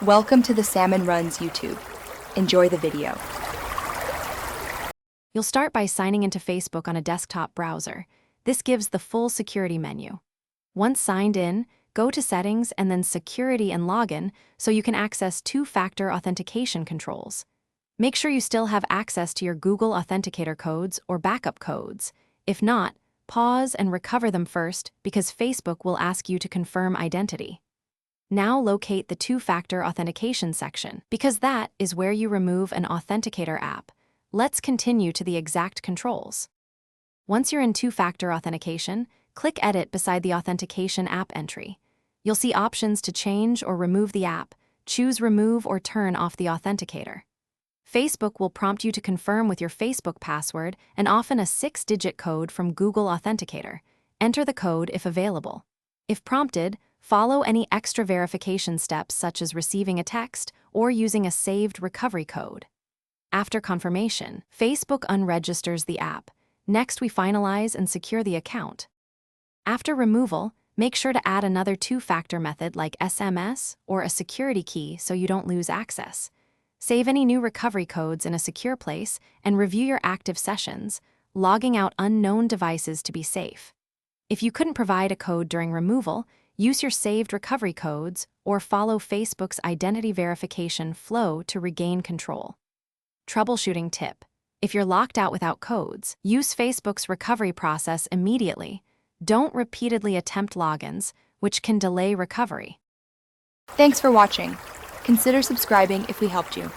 Welcome to the Salmon Runs YouTube. Enjoy the video. You'll start by signing into Facebook on a desktop browser. This gives the full security menu. Once signed in, go to Settings and then Security and Login so you can access two-factor authentication controls. Make sure you still have access to your Google Authenticator codes or backup codes. If not, pause and recover them first because Facebook will ask you to confirm identity. Now locate the two-factor authentication section because that is where you remove an Authenticator app. Let's continue to the exact controls. Once you're in two-factor authentication, click Edit beside the Authentication app entry. You'll see options to change or remove the app. Choose Remove or turn off the Authenticator. Facebook will prompt you to confirm with your Facebook password and often a 6-digit code from Google Authenticator. Enter the code if available. If prompted, follow any extra verification steps such as receiving a text or using a saved recovery code. After confirmation, Facebook unregisters the app. Next, we finalize and secure the account. After removal, make sure to add another two-factor method like SMS or a security key so you don't lose access. Save any new recovery codes in a secure place and review your active sessions, logging out unknown devices to be safe. If you couldn't provide a code during removal, use your saved recovery codes or follow Facebook's identity verification flow to regain control. Troubleshooting tip: if you're locked out without codes, use Facebook's recovery process immediately. Don't repeatedly attempt logins, which can delay recovery. Thanks for watching. Consider subscribing if we helped you.